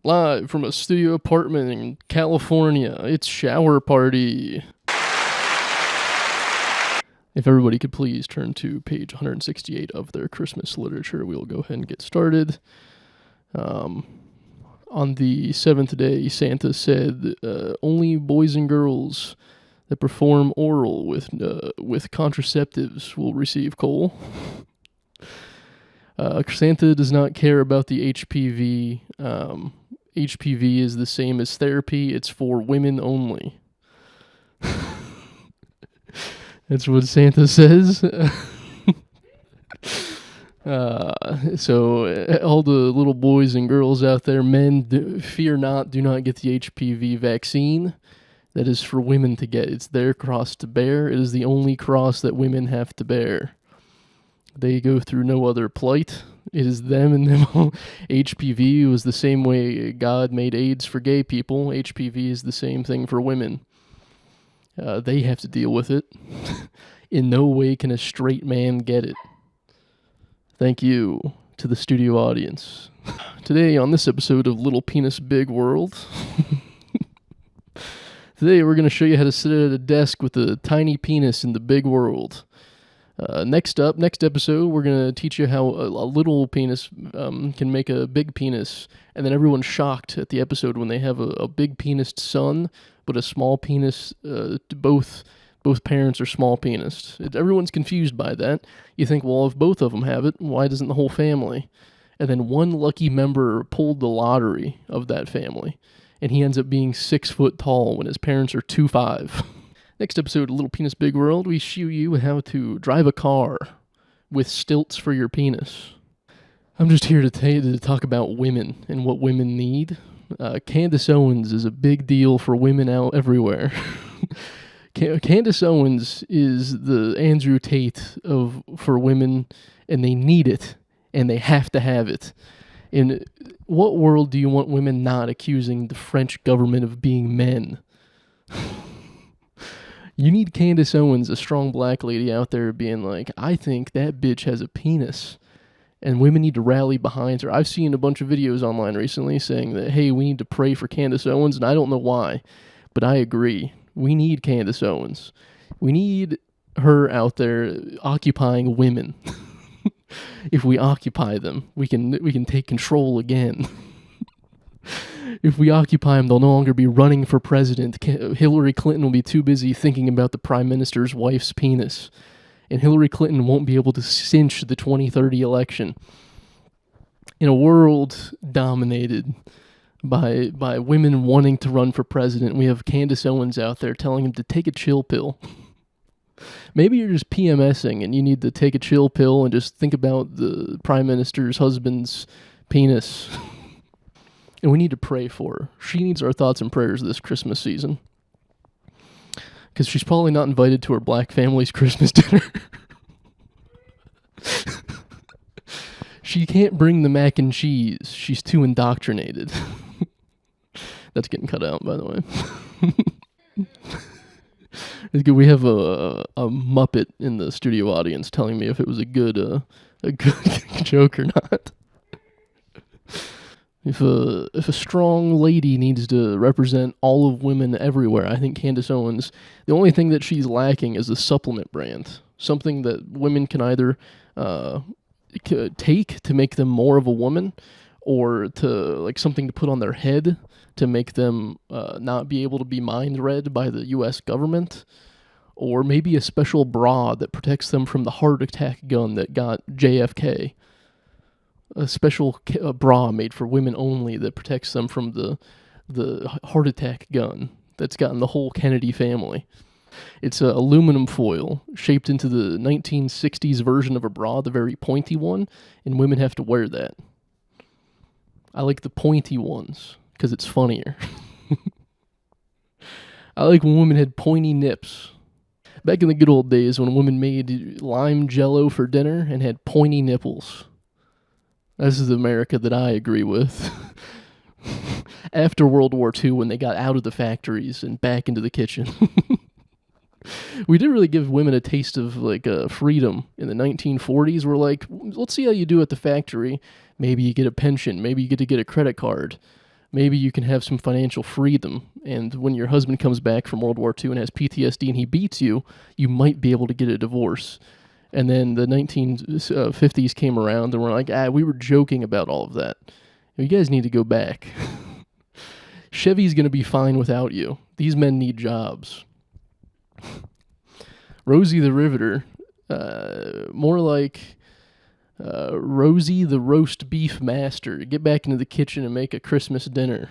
Live from a studio apartment in California, it's Shower Party. If everybody could please turn to page 168 of their Christmas literature, we'll go ahead and get started. On the seventh day, Santa said, only boys and girls that perform oral with contraceptives will receive coal. Santa does not care about the HPV. HPV is the same as therapy. It's for women only. That's what Santa says. So all the little boys and girls out there, men, fear not, do not get the HPV vaccine. That is for women to get. It's their cross to bear. It is the only cross that women have to bear. They go through no other plight. It is them and them. HPV was the same way God made AIDS for gay people. HPV is the same thing for women. They have to deal with it. In no way can a straight man get it. Thank you to the studio audience. Today on this episode of Little Penis Big World, today we're going to show you how to sit at a desk with a tiny penis in the big world. Next episode, we're going to teach you how a little penis can make a big penis, and then everyone's shocked at the episode when they have a big penised son, but a small penis, both parents are small penised. Everyone's confused by that. You think, well, if both of them have it, why doesn't the whole family? And then one lucky member pulled the lottery of that family, and he ends up being 6 foot tall when his parents are 2'5". Next episode of Little Penis Big World, we show you how to drive a car with stilts for your penis. I'm just here to talk about women and what women need. Candace Owens is a big deal for women out everywhere. Candace Owens is the Andrew Tate for women, and they need it, and they have to have it. In what world do you want women not accusing the French government of being men? You need Candace Owens, a strong black lady out there being like, I think that bitch has a penis. And women need to rally behind her. I've seen a bunch of videos online recently saying that, hey, we need to pray for Candace Owens, and I don't know why, but I agree. We need Candace Owens. We need her out there occupying women. If we occupy them, we can take control again. If we occupy them, they'll no longer be running for president. Hillary Clinton will be too busy thinking about the prime minister's wife's penis. And Hillary Clinton won't be able to cinch the 2030 election. In a world dominated by women wanting to run for president, we have Candace Owens out there telling him to take a chill pill. Maybe you're just PMSing and you need to take a chill pill and just think about the prime minister's husband's penis. And we need to pray for her. She needs our thoughts and prayers this Christmas season. Because she's probably not invited to her black family's Christmas dinner. She can't bring the mac and cheese. She's too indoctrinated. That's getting cut out, by the way. It's good. We have a Muppet in the studio audience telling me if it was a good joke or not. If a strong lady needs to represent all of women everywhere, I think Candace Owens, the only thing that she's lacking is a supplement brand. Something that women can either take to make them more of a woman, or to like something to put on their head to make them not be able to be mind read by the U.S. government, or maybe a special bra that protects them from the heart attack gun that got JFK. A special bra made for women only that protects them from the heart attack gun that's gotten the whole Kennedy family. It's an aluminum foil shaped into the 1960s version of a bra, the very pointy one, and women have to wear that. I like the pointy ones because it's funnier. I like when women had pointy nips. Back in the good old days when women made lime jello for dinner and had pointy nipples. This is the America that I agree with. After World War II, when they got out of the factories and back into the kitchen. We did really give women a taste of freedom in the 1940s. We're like, let's see how you do at the factory. Maybe you get a pension. Maybe you get to get a credit card. maybe you can have some financial freedom. And when your husband comes back from World War II and has PTSD and he beats you, you might be able to get a divorce. And then the 1950s came around and we're like, we were joking about all of that. You guys need to go back. Chevy's going to be fine without you. These men need jobs. Rosie the Riveter, more like Rosie the Roast Beef Master. Get back into the kitchen and make a Christmas dinner.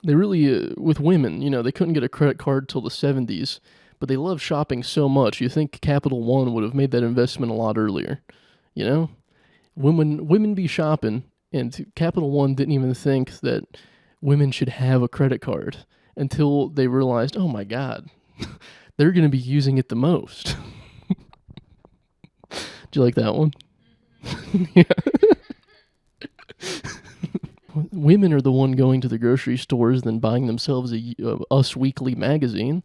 They really, with women, they couldn't get a credit card till the 70s, but they love shopping so much. You think Capital One would have made that investment a lot earlier. Women be shopping, and Capital One didn't even think that women should have a credit card until they realized, oh my God, they're going to be using it the most. Do you like that one? Yeah. Women are the one going to the grocery stores than buying themselves a Us Weekly magazine.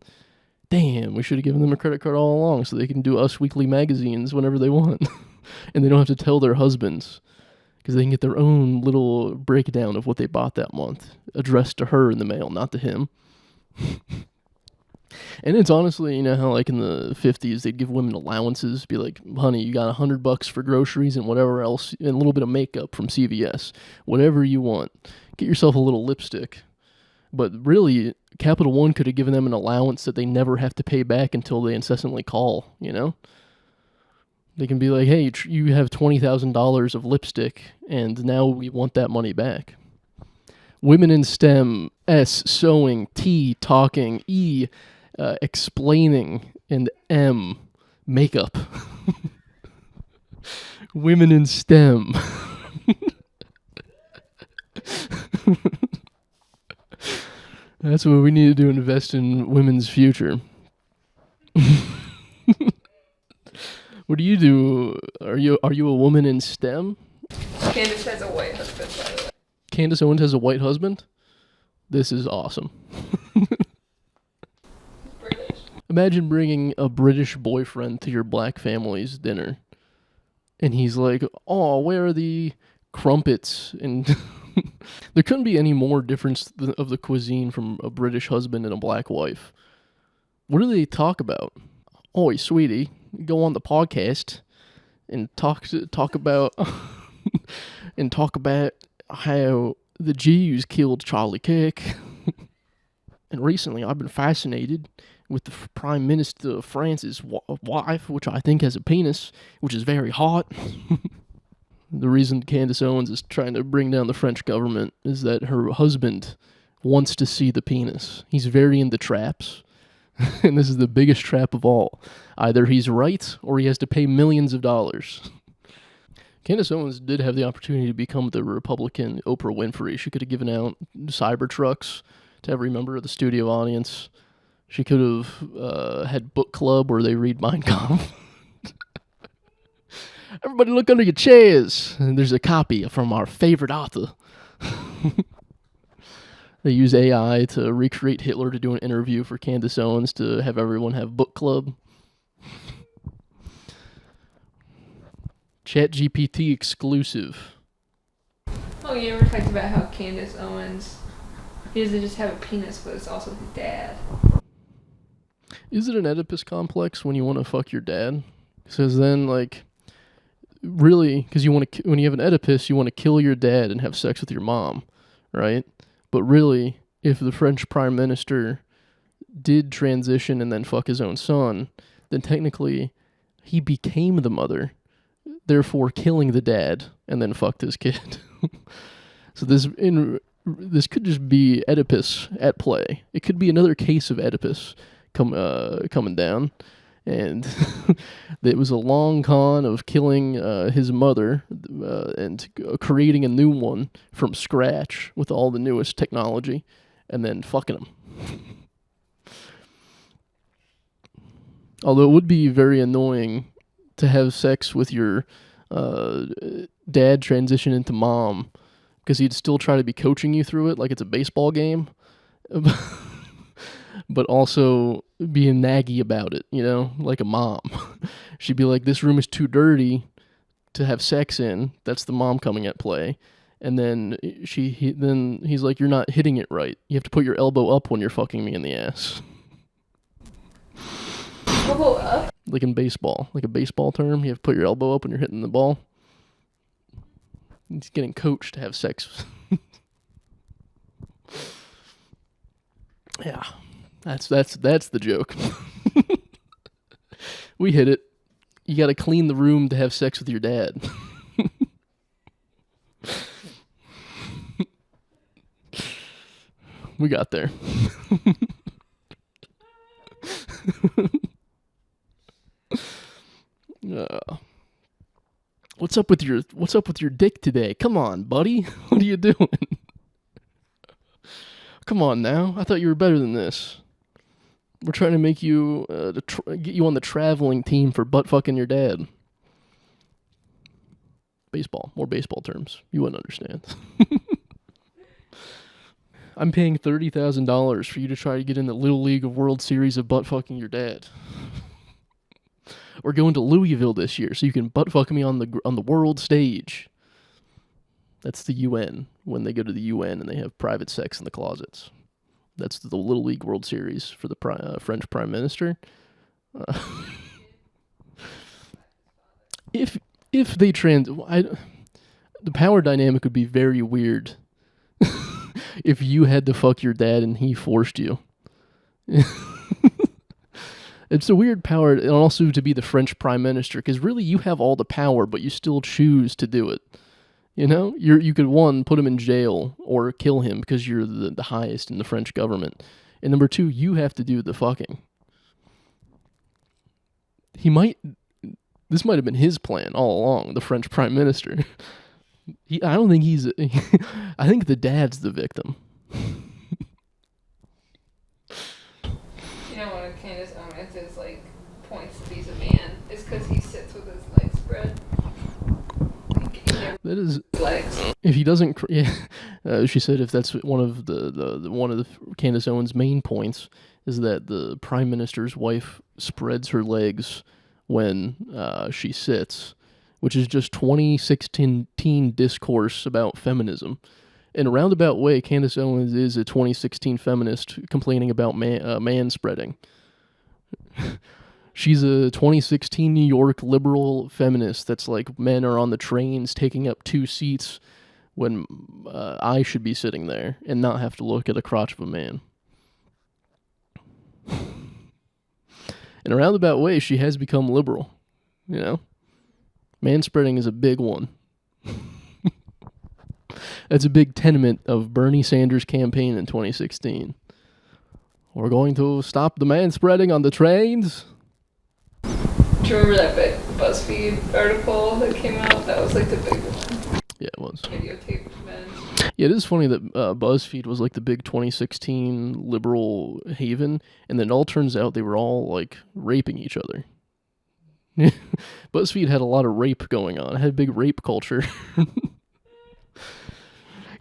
Damn, we should have given them a credit card all along so they can do Us Weekly magazines whenever they want. And they don't have to tell their husbands, because they can get their own little breakdown of what they bought that month, addressed to her in the mail, not to him. And it's honestly, how like in the 50s, they'd give women allowances, be like, honey, you got $100 for groceries and whatever else, and a little bit of makeup from CVS, whatever you want. Get yourself a little lipstick. But really, Capital One could have given them an allowance that they never have to pay back until they incessantly call, They can be like, hey, you have $20,000 of lipstick, and now we want that money back. Women in STEM, S, sewing, T, talking, E, explaining, and M, makeup. Women in STEM. That's what we need to do, invest in women's future. What do you do? Are you a woman in STEM? Candace has a white husband, by the way. Candace Owens has a white husband? This is awesome. British. Imagine bringing a British boyfriend to your black family's dinner. And he's like, oh, where are the crumpets? And there couldn't be any more difference of the cuisine from a British husband and a black wife. What do they talk about? Oi, sweetie, go on the podcast and talk about and talk about how the Jews killed Charlie Kirk. And recently I've been fascinated with the Prime Minister of France's wife, which I think has a penis, which is very hot. The reason Candace Owens is trying to bring down the French government is that her husband wants to see the penis. He's very into traps. And this is the biggest trap of all. Either he's right or he has to pay millions of dollars. Candace Owens did have the opportunity to become the Republican Oprah Winfrey. She could have given out Cybertrucks to every member of the studio audience. She could have had book club where they read Mein Kampf. Everybody look under your chairs. And there's a copy from our favorite author. They use AI to recreate Hitler to do an interview for Candace Owens to have everyone have book club. ChatGPT exclusive. Oh, you ever talked about how Candace Owens, he doesn't just have a penis, but it's also his dad. Is it an Oedipus complex when you want to fuck your dad? Because then, really, because when you have an Oedipus, you want to kill your dad and have sex with your mom, right? But really, if the French Prime Minister did transition and then fuck his own son, then technically he became the mother, therefore killing the dad and then fucked his kid. So this could just be Oedipus at play. It could be another case of Oedipus coming down. And it was a long con of killing his mother and creating a new one from scratch with all the newest technology and then fucking him. Although it would be very annoying to have sex with your dad transition into mom, because he'd still try to be coaching you through it like it's a baseball game. But also being naggy about it, like a mom. She'd be like, this room is too dirty to have sex in. That's the mom coming at play. And then he's like, you're not hitting it right. You have to put your elbow up when you're fucking me in the ass. Elbow up? Like in baseball, like a baseball term, you have to put your elbow up when you're hitting the ball. He's getting coached to have sex. Yeah, that's the joke. We hit it. You got to clean the room to have sex with your dad. We got there. What's up with your dick today? Come on, buddy. What are you doing? Come on now. I thought you were better than this. We're trying to make you get you on the traveling team for butt fucking your dad. Baseball, more baseball terms. You wouldn't understand. I'm paying $30,000 for you to try to get in the Little League of World Series of butt fucking your dad. We're going to Louisville this year, so you can butt fuck me on the world stage. That's the UN, when they go to the UN and they have private sex in the closets. That's the Little League World Series for the French Prime Minister. If they the power dynamic would be very weird. If you had to fuck your dad and he forced you. It's a weird power, and also to be the French Prime Minister, because really you have all the power, but you still choose to do it. You know, you could, one, put him in jail or kill him because you're the highest in the French government. And number two, you have to do the fucking. This might have been his plan all along, the French Prime Minister. I don't think I think the dad's the victim. You know, one of Candace Owens' like points that he's a man is because he sits with his legs spread. That is legs. If he doesn't, she said if that's one of the Candace Owens' main points is that the Prime Minister's wife spreads her legs when she sits, which is just 2016 discourse about feminism. In a roundabout way, Candace Owens is a 2016 feminist complaining about man spreading. She's a 2016 New York liberal feminist that's like, men are on the trains taking up 2 seats when I should be sitting there and not have to look at the crotch of a man. In a roundabout way, she has become liberal, you know? Manspreading is a big one. That's a big tenement of Bernie Sanders' campaign in 2016. We're going to stop the manspreading on the trains. Do you remember that big BuzzFeed article that came out? That was like the big one. Yeah, it was. Videotaped men. Yeah, it is funny that BuzzFeed was like the big 2016 liberal haven, and then it all turns out they were all like raping each other. BuzzFeed had a lot of rape going on. It had a big rape culture.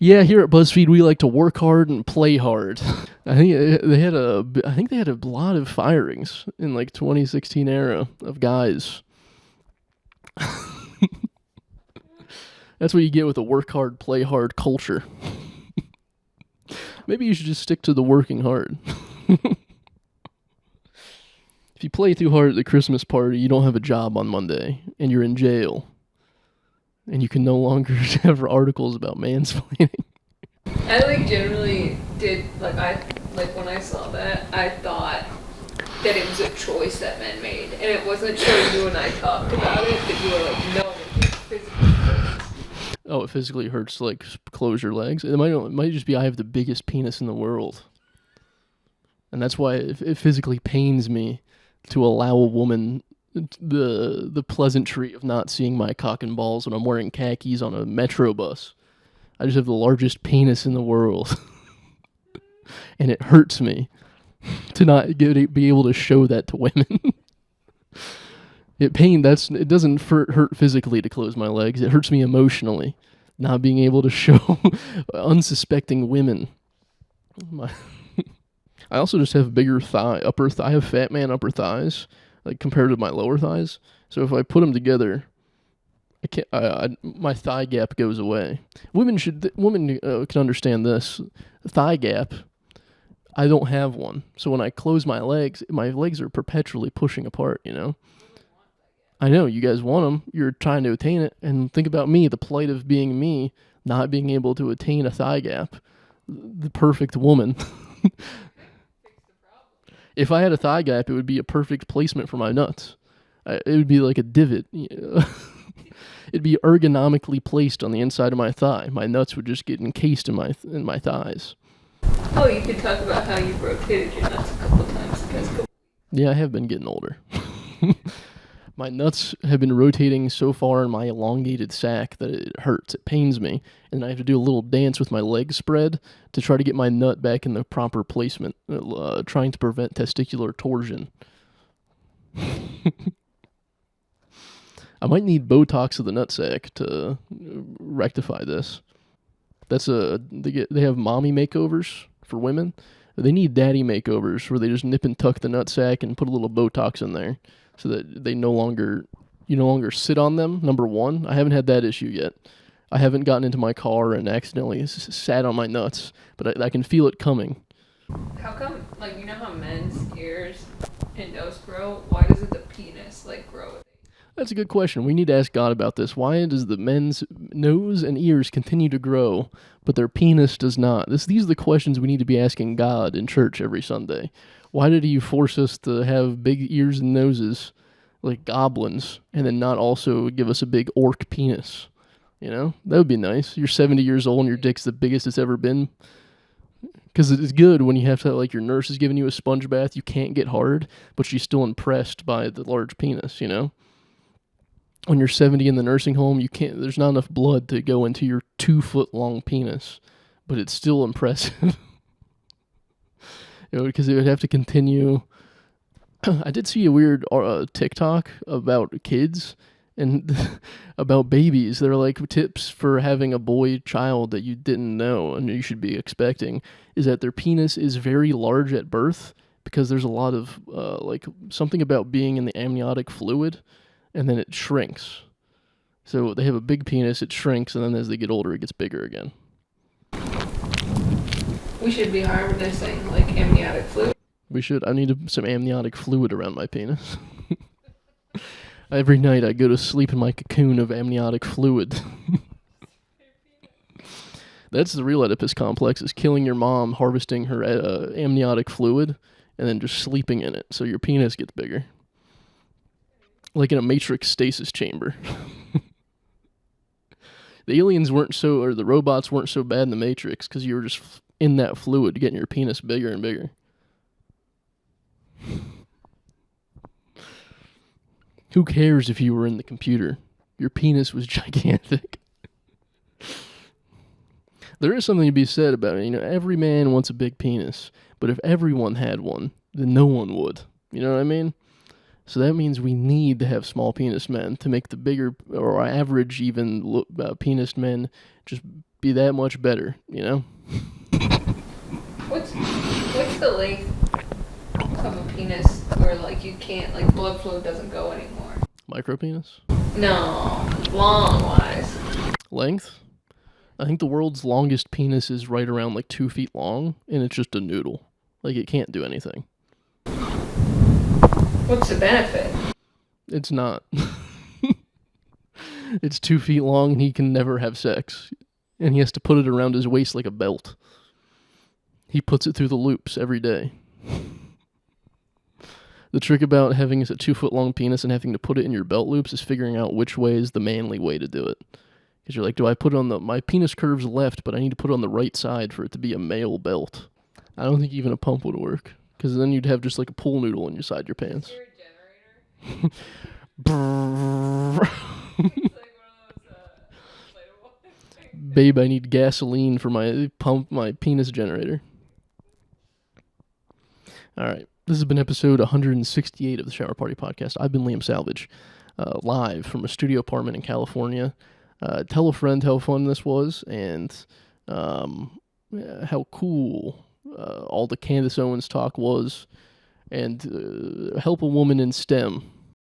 Yeah, here at BuzzFeed we like to work hard and play hard. I think they had a lot of firings in like 2016 era of guys. That's what you get with a work hard, play hard culture. Maybe you should just stick to the working hard. If you play too hard at the Christmas party, you don't have a job on Monday, and you're in jail. And you can no longer have articles about mansplaining. I like generally did when I saw that, I thought that it was a choice that men made, and it wasn't until you and I talked about it that you were like, no, it physically hurts. Oh, it physically hurts to like close your legs. It might just be I have the biggest penis in the world, and that's why it physically pains me to allow a woman the pleasantry of not seeing my cock and balls when I'm wearing khakis on a metro bus. I just have the largest penis in the world. And it hurts me to not be able to show that to women. It doesn't hurt physically to close my legs. It hurts me emotionally, not being able to show unsuspecting women. I also just have bigger upper thigh. I have fat man upper thighs, like compared to my lower thighs. So if I put them together, I can't. My thigh gap goes away. Women can understand this. Thigh gap. I don't have one, so when I close my legs are perpetually pushing apart. I know you guys want them. You're trying to attain it, and think about me, the plight of being me, not being able to attain a thigh gap. The perfect woman. If I had a thigh gap, it would be a perfect placement for my nuts. It would be like a divot. It'd be ergonomically placed on the inside of my thigh. My nuts would just get encased in my thighs. Oh, you could talk about how you've rotated your nuts a couple times. Yeah, I have been getting older. My nuts have been rotating so far in my elongated sack that it hurts. It pains me. And I have to do a little dance with my legs spread to try to get my nut back in the proper placement, trying to prevent testicular torsion. I might need Botox of the nutsack to rectify this. They have mommy makeovers for women. They need daddy makeovers where they just nip and tuck the nutsack and put a little Botox in there so that you no longer sit on them. Number one, I haven't had that issue yet. I haven't gotten into my car and accidentally sat on my nuts, but I can feel it coming. How come, you know how men's ears and nose grow? Why doesn't the penis, grow? That's a good question. We need to ask God about this. Why does the men's nose and ears continue to grow, but their penis does not? These are the questions we need to be asking God in church every Sunday. Why did he force us to have big ears and noses like goblins and then not also give us a big orc penis? That would be nice. You're 70 years old and your dick's the biggest it's ever been. Because it's good when you have to, your nurse is giving you a sponge bath, you can't get hard, but she's still impressed by the large penis, When you're 70 in the nursing home, there's not enough blood to go into your 2-foot long penis, but it's still impressive. Because it would have to continue. I did see a weird TikTok about kids and about babies. They're like tips for having a boy child that you didn't know and you should be expecting is that their penis is very large at birth because there's a lot of something about being in the amniotic fluid. And then it shrinks. So they have a big penis, it shrinks, and then as they get older, it gets bigger again. We should be harnessing, amniotic fluid. We should. I need some amniotic fluid around my penis. Every night I go to sleep in my cocoon of amniotic fluid. That's the real Oedipus complex, is killing your mom, harvesting her amniotic fluid, and then just sleeping in it, so your penis gets bigger. Like in a matrix stasis chamber. The aliens the robots weren't so bad in the Matrix because you were just in that fluid getting your penis bigger and bigger. Who cares if you were in the computer? Your penis was gigantic. There is something to be said about it. Every man wants a big penis, but if everyone had one, then no one would. You know what I mean? So that means we need to have small penis men to make the bigger or average even penis men just be that much better, What's the length of a penis where you can't blood flow doesn't go anymore? Micropenis? No, long wise. Length? I think the world's longest penis is right around 2 feet long, and it's just a noodle. It can't do anything. What's the benefit? It's not. It's 2 feet long and he can never have sex. And he has to put it around his waist like a belt. He puts it through the loops every day. The trick about having a 2 foot long penis and having to put it in your belt loops is figuring out which way is the manly way to do it. Because you're like, do I put it on my penis curves left, but I need to put it on the right side for it to be a male belt. I don't think even a pump would work. Because then you'd have just a pool noodle inside your pants. Is there a generator? Babe, I need gasoline for my penis generator. Alright, this has been episode 168 of the Shower Party Podcast. I've been Liam Salvage, live from a studio apartment in California. Tell a friend how fun this was, and how cool all the Candace Owens talk was, and help a woman in STEM.